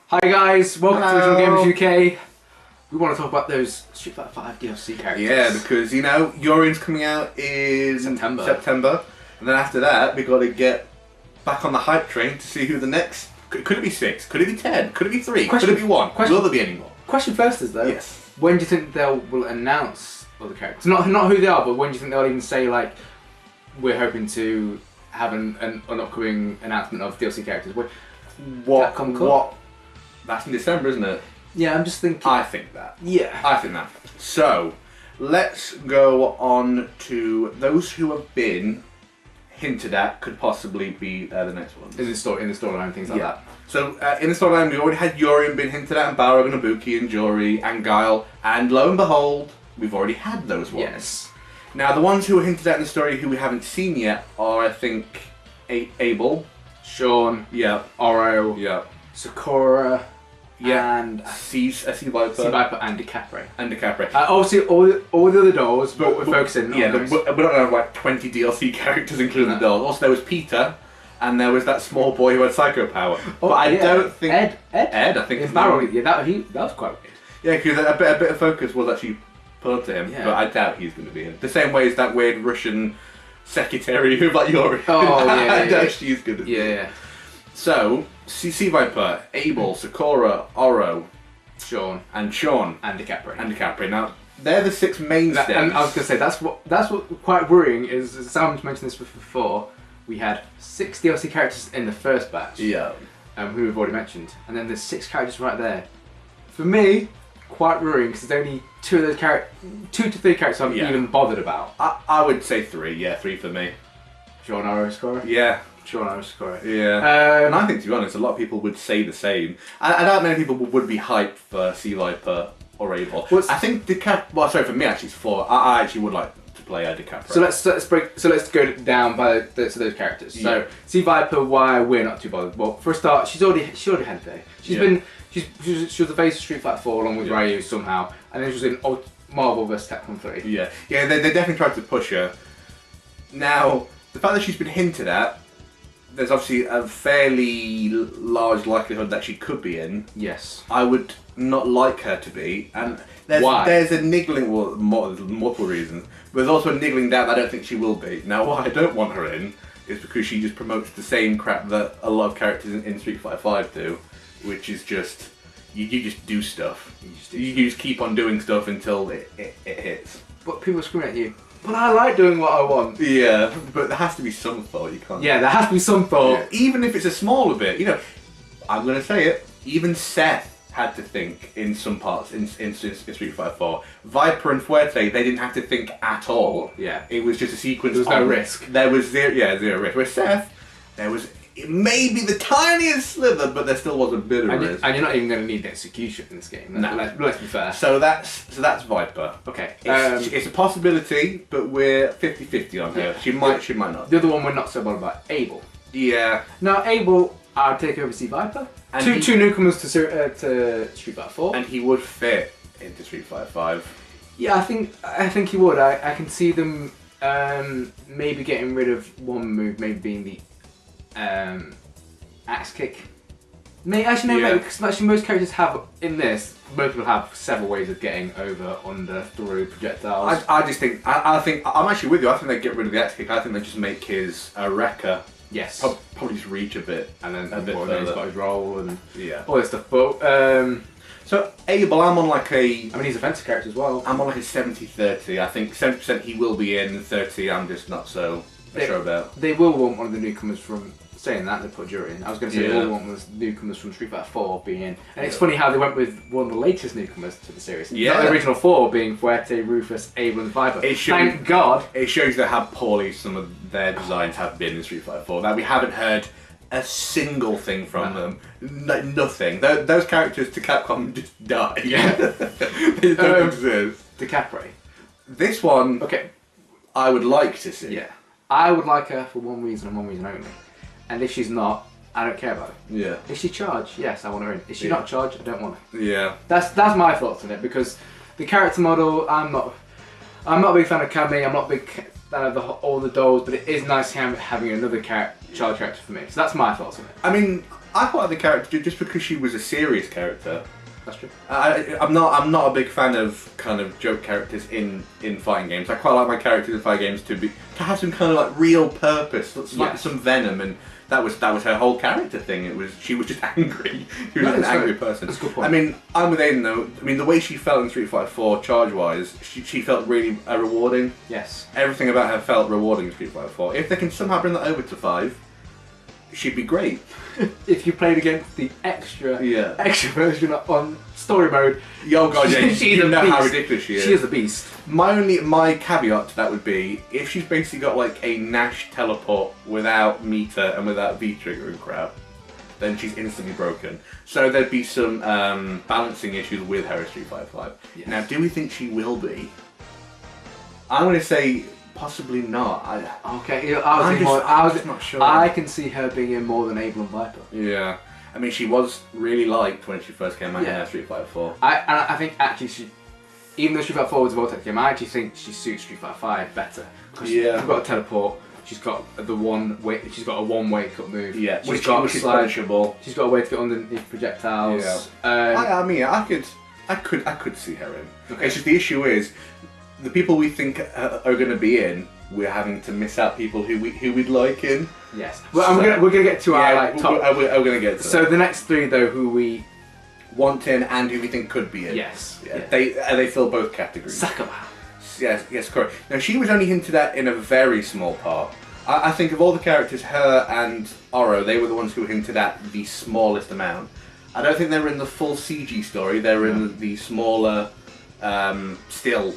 Hi guys, welcome to Hello. Original Gamers UK. We want to talk about those Street Fighter 5 DLC characters. Yeah, because you know, Yorian's coming out in September. And then after that, we got to get back on the hype train to see who the next. Could it be 6? Could it be 10? Could it be 3? Could it be 1? Will there be any more? Question first is though, Yes. when do you think they will announce other characters? Not who they are, but when do you think they'll even say like, we're hoping to have an upcoming announcement of DLC characters? What? That's in December, isn't it? Yeah, I'm just thinking. I think that. Yeah. I think that. So, let's go on to those who have been hinted at could possibly be the next ones. In the storyline, things like that. So, in the storyline, we already had Yorian been hinted at, and Balrog and Ibuki and Jori and Guile, and lo and behold, we've already had those ones. Yes. Now, the ones who were hinted at in the story who we haven't seen yet are, I think, Abel, Sean, yeah, Oro, yeah, Sakura, yeah, and Sea Viper, Viper and Decapre. and Decapre. Obviously, all the other dolls, but we're focusing on those. We don't have like 20 DLC characters, including the dolls. Also, there was Peter, and there was that small boy who had psycho power. Oh, but I yeah. don't think Ed, I think it's his Barrel. name. Yeah, that was quite weird. Yeah, because a bit of focus was actually put onto him, Yeah. but I doubt he's going to be in. The same way as that weird Russian secretary who like Yori. Oh, yeah, I yeah, doubt yeah. she's going to be. Yeah. So, Sea Viper, Abel, Sakura, Oro, Sean and Sean, and Decapre. and Decapre. Now, they're the 6 mainstays. And I was going to say that's what quite worrying is. Sam mentioned this before. We had 6 DLC characters in the first batch, Yeah. who we've already mentioned, and then there's 6 characters right there. For me, quite worrying because there's only 2 of those 2 to 3 characters I'm Yeah. even bothered about. I would say 3, yeah, 3 for me. Sean, Oro, Sakura. Yeah. Sean, Oro, Sakura. Yeah. And I think, to be honest, a lot of people would say the same. I doubt many people would be hyped for Sea Viper or Abel. I think well, sorry, for me actually it's 4. I actually would like to play Decapre. So let's go down by to those characters. Yeah. So Sea Viper, why we're not too bothered? Well, for a start, she already had there. She was the face of Street Fighter 4 along with Ryu somehow, and then she was in Marvel vs. Capcom 3. Yeah, they definitely tried to push her. Now, the fact that she's been hinted at, there's obviously a fairly large likelihood that she could be in. Yes. I would not like her to be, and Why? There's a niggling, well, multiple reasons, but there's also a niggling doubt that I don't think she will be. Now, why I don't want her in is because she just promotes the same crap that a lot of characters in Street Fighter 5 do, which is just, you just do stuff. You just keep on doing stuff until it hits. But people are screaming at you. But I like doing what I want. Yeah, but there has to be some thought, you can't. Yeah, there has to be some thought. Yeah, even if it's a smaller bit, you know, I'm going to say it, even Seth had to think in some parts in Street Fighter 4. Viper and Fuerte, they didn't have to think at all. Yeah. It was just a sequence. There was no risk. There was zero risk. Where Seth, there was maybe the tiniest slither, but there still was a bit of risk. And you're not even going to need the execution in this game. No. Let's be fair. So that's Viper. Okay. It's a possibility, but we're 50-50 on her. Yeah. She might not. The other one we're not so bothered about, Abel. Yeah. Now Abel, I'll take over Sea Viper. And Two newcomers to Street Fighter 4. And he would fit into Street Fighter 5. Yeah, I think he would. I can see them maybe getting rid of one move, maybe being the axe kick. Because actually most characters have in this. Most people have several ways of getting over, under, through projectiles. I just think I'm actually with you. I think they get rid of the axe kick. I think they just make his Rekka. Yes. Probably just reach a bit, And then a bit he's further. got his roll and Yeah. all this stuff. But So Abel, I'm on like a. I mean, he's a offensive character as well. I'm on like a 70-30. I think 70% he will be in, 30 I'm just not so sure about. They will want one of the newcomers from. Saying that, they put Jury in. I was going to say they will want was newcomers from Street Fighter 4 being in. And it's funny how they went with one of the latest newcomers to the series. Yeah. Not the original 4 being Fuerte, Rufus, Abel and Viper. Thank God. It shows that how poorly some of their designs have been in Street Fighter 4. That we haven't heard a single thing from them. Nothing. Those characters to Capcom just die. Yeah. They don't exist. Decapre. This one, Okay. I would like to see. Yeah. I would like her for one reason and one reason only. And if she's not, I don't care about it. Yeah. Is she charged? Yes, I want her in. Is she not charged? I don't want her. Yeah. That's my thoughts on it, because the character model, I'm not a big fan of Cammy. I'm not a big fan of all the dolls, but it is nice having another charge character for me. So that's my thoughts on it. I mean, I quite like the character just because she was a serious character. That's true. I'm not a big fan of kind of joke characters in fighting games. I quite like my characters in fighting games to have some kind of like real purpose, like some venom, and that was her whole character thing. She was just angry. She was just an angry person. That's a good point. I mean, I'm with Aiden though. I mean, the way she felt in Street Fighter 4 charge wise, she felt really rewarding. Yes. Everything about her felt rewarding in Street Fighter 4. If they can somehow bring that over to 5, she'd be great. If you played against the extra version on story mode, Oh god, yeah, she's you know beast. how ridiculous she is. She is a beast. My caveat to that would be if she's basically got like a Nash teleport without meter and without V trigger and crap, then she's instantly broken. So there'd be some balancing issues with her in Street Fighter 5. Yes. Now, do we think she will be? I'm going to say possibly not. I was not sure. I can see her being in more than Abel and Viper. Yeah. I mean, she was really liked when she first came out in Street Fighter 4. I think actually even though Street Fighter 4 was a Vortex game, I actually think she suits Street Fighter 5 better. Because she's got a teleport, she's got she's got a one wake up move. Yeah, she's got she's punishable. She's got a way to get underneath projectiles. Yeah. I mean, I could see her in. Okay. It's just the issue is the people we think are going to be in, we're having to miss out people who we'd like in. Yes. Well, we're gonna get to our top. We're going to get to So that. the next three though, who we want in and who we think could be in. Yes. Yeah. They fill both categories. Sakura. Yes, correct. Now she was only hinted at in a very small part. I think of all the characters, her and Oro, they were the ones who were hinted at the smallest amount. I don't think they were in the full CG story. They were in the smaller still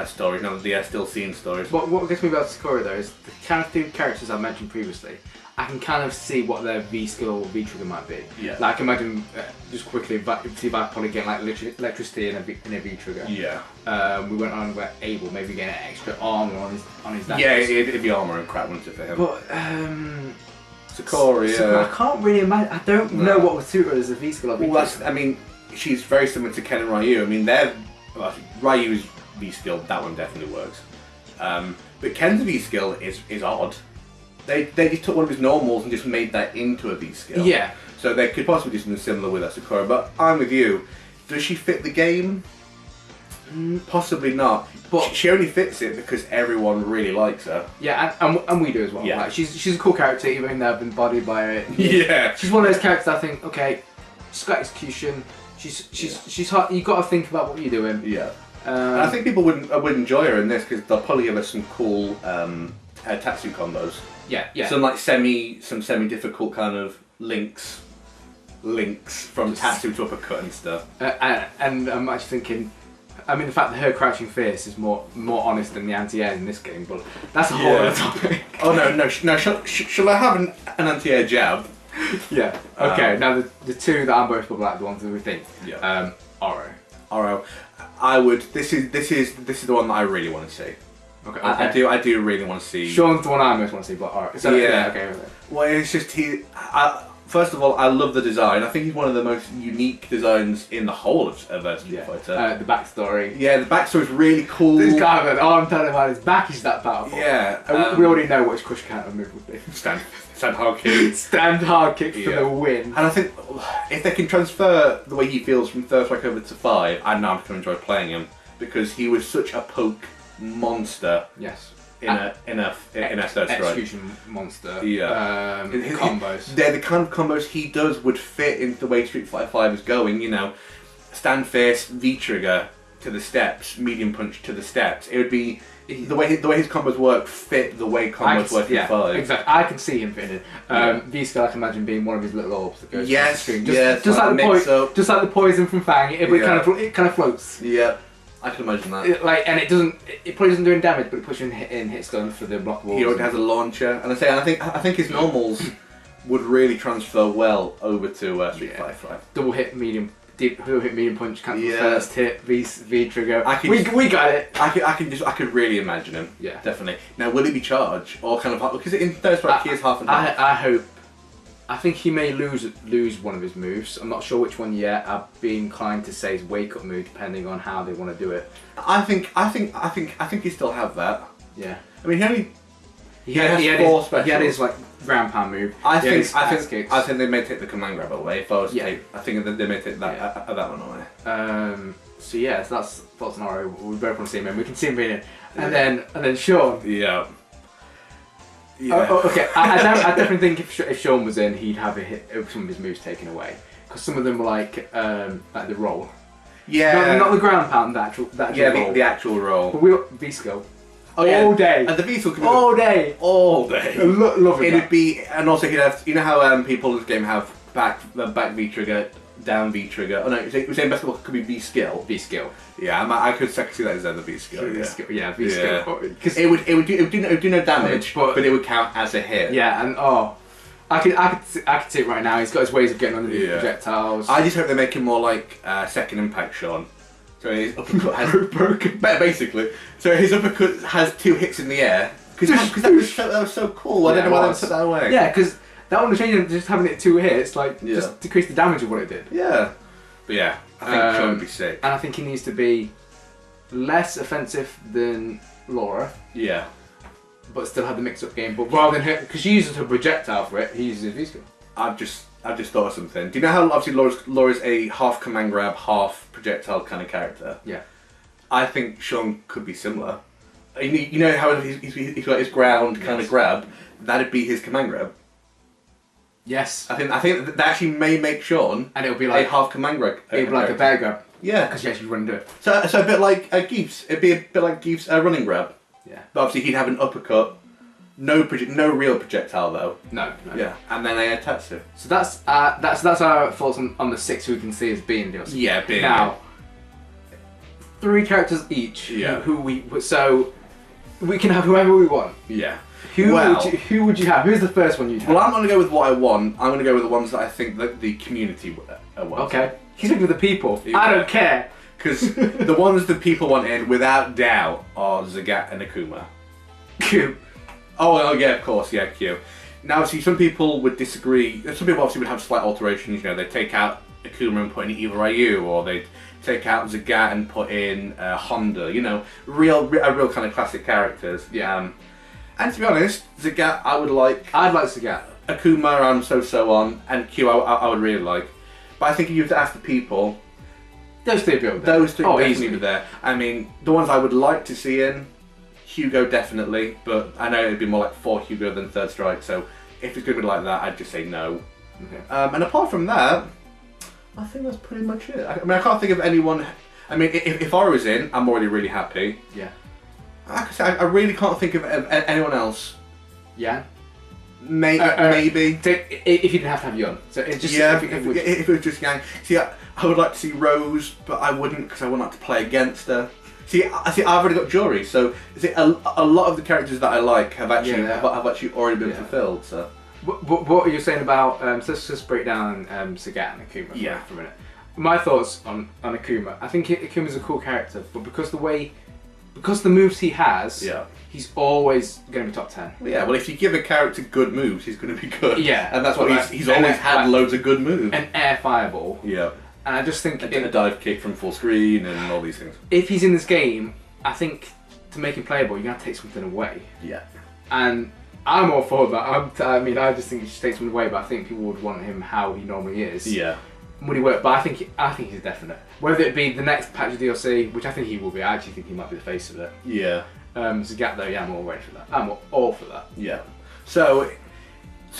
stories, the still scene stories. What gets me about Sakura though is the kind of two characters I mentioned previously. I can kind of see what their V skill or V trigger might be. Yeah. Like imagine just quickly, see if I probably get like electricity in a V trigger. Yeah. We went on about Abel maybe getting extra armor on his dash. Yeah, it'd be armor and crap, wouldn't it, for him? But Sakura, I can't really imagine. I don't know what would suit her as a V skill or V trigger. I mean, she's very similar to Ken and Ryu. I mean, Ryu's V skill, that one definitely works. But Ken's V skill is odd. They just took one of his normals and just made that into a V skill. Yeah. So they could possibly do something similar with Sakura. But I'm with you. Does she fit the game? Possibly not. But she only fits it because everyone really likes her. Yeah, and we do as well. Yeah. Like, she's a cool character, even though I've been bodied by her. Yeah. She's one of those characters I think, okay, she's got execution. She's hard. You got to think about what you're doing. Yeah. And I think people would enjoy her in this because they'll probably give us some cool Tatsu combos. Yeah. Some semi difficult kind of links from Tatsu to uppercut and stuff. And I'm actually thinking, I mean, the fact that her crouching fierce is more honest than the anti-air in this game, but that's a whole other topic. Oh no! Shall I have an anti-air jab? Yeah. Okay. Now the two that I'm most probably like the ones that we think. Yeah. Oro. I would. This is the one that I really want to see. Okay. I do really want to see. Sean's the one I most want to see, but alright. So, yeah. Okay. Well, it's just first of all, I love the design. I think he's one of the most unique designs in the whole of Street Fighter. The backstory. Yeah, the backstory's really cool. This guy with an arm telling about his back is that powerful. Yeah. We already know what his crush counter move would be. Stand hard kick. Stand hard kick for the win. And I think if they can transfer the way he feels from Third Strike over to 5, I know I'm going to enjoy playing him because he was such a poke monster. Yes. In a Third Strike. Execution monster. Yeah. Combos. The kind of combos he does would fit into the way Street Fighter 5 is going. You know, stand fierce, V trigger to the steps, medium punch to the steps. It would be the way his combos work fit the way combos work in 5. Exactly. I can see him fitting in. V skill I can imagine being one of his little orbs that goes to the screen. Just like the poison from Fang. It kind of floats. Yeah. I can imagine that. It probably doesn't do any damage, but it puts you in hit stun for the block walls. He already has a launcher, and I think his normals would really transfer well over to Street Fighter 5. Double hit medium punch, cancel first hit, V trigger. We got it. I could really imagine him. Yeah, definitely. Now, will it be charge or kind of because in Third Strike he is half and half? I think he may lose one of his moves. I'm not sure which one yet. I'd be inclined to say his wake up move, depending on how they want to do it. I think he still have that. Yeah. I mean, he had 4 specials. He had his like ground pound move. I Yeah, think his axe kicks. they may take the command grab away. If I was to Yeah. take, I think they may take that that one away. So yeah, so that's thoughts on Ori. We both want to see him in. We can see him being in, and then Sean. Yeah. Okay. I definitely think if Sean was in, he'd have some of his moves taken away because some of them were like the roll. Yeah. Not the ground pound. The actual roll. The actual roll. But we V-skill. Oh yeah. All day. And the V-skill could be all day. All day. Love it. It'd be, and also he'd have. You know how people in this game have back V trigger, down V trigger. Oh no, you're saying basketball could be V skill. V-skill. Yeah, I could see that as the V skill. Yeah, V-skill. Because it would do no damage, but it would count as a hit. Yeah, and I could see it right now. He's got his ways of getting under the projectiles. I just hope they make him more like Second Impact Sean. So his uppercut has broken. Basically, so his uppercut has 2 hits in the air. Because that was so cool. I don't know why they took that away. Yeah, because that one was changing just having it 2 hits, just decrease the damage of what it did. Yeah. But yeah, I think Sean would be sick. And I think he needs to be less offensive than Laura. Yeah. But still have the mix-up game. But rather than because she uses her projectile for it, he uses his V-skill. I've just thought of something. Do you know how obviously Laura's a half command grab, half projectile kind of character? Yeah. I think Sean could be similar. You know how he's got his ground kind of grab? That'd be his command grab. Yes. I think that actually may make Sean and it'll be like a half command grab. It'll be like a bear grab. Yeah. Because you wouldn't do it. So a bit like Geef's. It'd be a bit like Geef's running grab. Yeah. But obviously he'd have an uppercut. No real projectile though. No. Yeah. And then a Tetsu. So that's our thoughts on the 6 who we can see as being DLC. Yeah, being. Now, 3 characters each. Yeah. So we can have whoever we want. Yeah. Who would you have? Who's the first one you'd have? Well, I'm going to go with what I want. I'm going to go with the ones that I think that the community wants. Okay. He's looking for the people. Yeah. I don't care. Because the ones that people want in, without doubt, are Zagat and Akuma. Q. Oh yeah, of course, yeah, Q. Now, see, some people would disagree. Some people obviously would have slight alterations. You know, they take out Akuma and put in either Ryu, or they take out Zagat and put in Honda. You know, real kind of classic characters. Yeah. And to be honest, Zagat I would like. I'd like Zagat. Akuma I'm so on, and Q I would really like. But I think if you were to ask the people, those 3 people. Those 3 easily be there. I mean, the ones I would like to see in, Hugo definitely, but I know it'd be more like 4 Hugo than 3rd Strike. So if it's going to be like that, I'd just say no. Okay. And apart from that, I think that's pretty much it. I mean, I can't think of anyone. I mean, if I was in, I'm already really happy. Yeah. Like I said, I really can't think of anyone else. Yeah. Maybe. If you didn't have to have Yun. So it just, if it was just Yang. See, I would like to see Rose, but I wouldn't because I wouldn't like to play against her. See, I've already got Jury, so a lot of the characters that I like have actually already been fulfilled. So. What are you saying about? So let's just break down Sagat and Akuma for a minute. My thoughts on Akuma. I think Akuma's a cool character, but because the moves he has, he's always going to be top 10. Yeah, well, if you give a character good moves, he's going to be good. Yeah, and that's what he's always had loads of good moves. An air fireball. Yeah. And I just think a dive kick from full screen and all these things. If he's in this game, I think to make him playable, you're going to take something away. Yeah. And I'm all for that. I just think he should take something away, but I think people would want him how he normally is. Yeah. Would he work? But I think he's definite. Whether it be the next patch of DLC, which I think he will be. I actually think he might be the face of it. Yeah. Zagat though, yeah, I'm all ready for that. I'm all for that. Yeah. So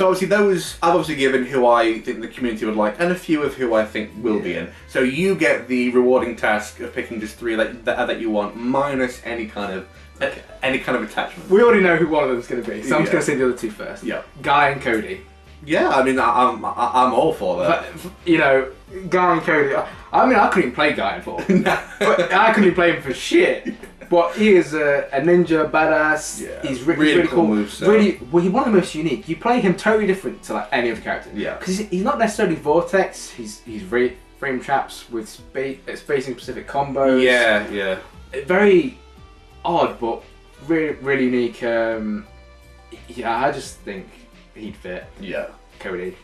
obviously those I've obviously given who I think the community would like, and a few of who I think will be in. So you get the rewarding task of picking just 3 that you want, minus any kind of attachment. We already know who one of them is going to be, so I'm just going to say the other 2 first. Yeah. Guy and Cody. Yeah, I mean I'm all for that. But, you know, Guy and Cody. I mean, I couldn't even play Guy in 4. But I couldn't even play him for shit. But he is a ninja, badass. Yeah. He's really cool. Moveset. Really, well, he's one of the most unique. You play him totally different to like any other character. Yeah. Because he's not necessarily Vortex. He's frame traps with spacing specific combos. Yeah, yeah. Very odd, but really unique. Yeah, I just think he'd fit. Yeah. Cody.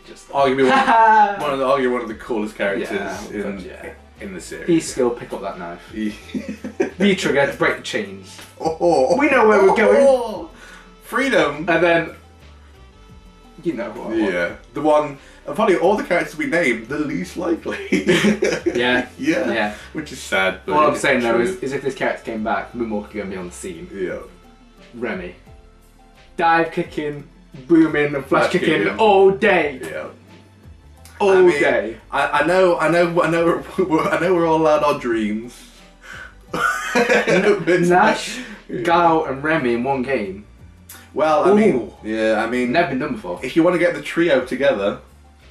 Just arguably one of the coolest characters in the series. V-skill, pick up that knife. V-trigger, break the chains. Oh, we know where we're going. Freedom. And then You know what I want. Yeah. The one, and probably all the characters we named, the least likely. Yeah. Yeah. Which is sad. But All I'm saying though is if this character came back, Moonwalker going to be on the scene. Yeah. Remy. Dive kicking, booming, and flash kicking all day. Yeah. All day. I know we're all allowed our dreams. Nash, Guile, and Remy in one game. Well, I mean, never been done before. If you want to get the trio together,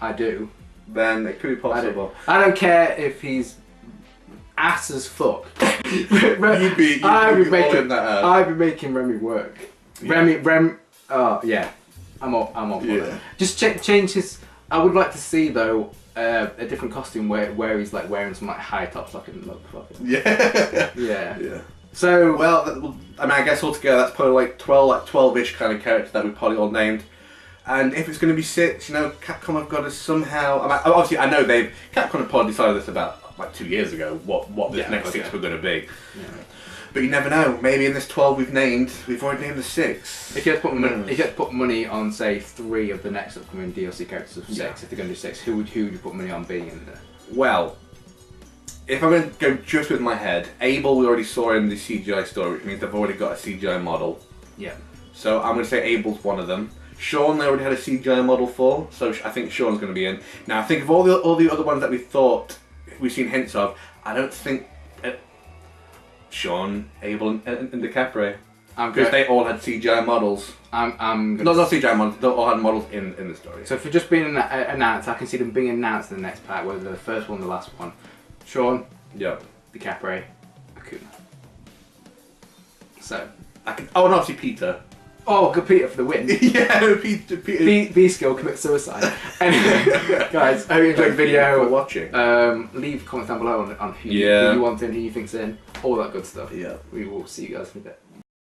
I do. Then it could be possible. I don't care if he's ass as fuck. I'd be making Remy work. Yeah. Oh yeah, I'm on for it. Just change his. I would like to see though a different costume where he's like wearing some like high tops like in look fucking. Yeah. So well, I mean, I guess altogether that's probably like 12-ish kind of characters that we probably all named. And if it's going to be 6, you know, Capcom have got to somehow. I mean, obviously, I know Capcom have probably decided this about like 2 years ago. What the next 6 were going to be. Yeah. But you never know. Maybe in this 12 we've already named the 6. If you had to put money on, say, 3 of the next upcoming DLC characters of 6, if they're going to do 6, who would you put money on being in there? Well, if I'm going to go just with my head, Abel we already saw in the CGI story, which means they've already got a CGI model. Yeah. So I'm going to say Abel's one of them. Sean they already had a CGI model for, so I think Sean's going to be in. Now I think of all the other ones that we thought we've seen hints of, I don't think Sean, Abel, and DiCaprio, because they all had CGI models. Not CGI models. They all had models in the story. So for just being announced, I can see them being announced in the next pack, whether the first one or the last one. Sean, DiCaprio, Akuma. So and obviously Peter. Oh, good Peter for the win. Yeah, Peter. B-skill commits suicide. Anyway, guys, I hope you enjoyed the video. For watching. Leave comments down below on who you want in, who you think's in, all that good stuff. Yeah. We will see you guys in a bit.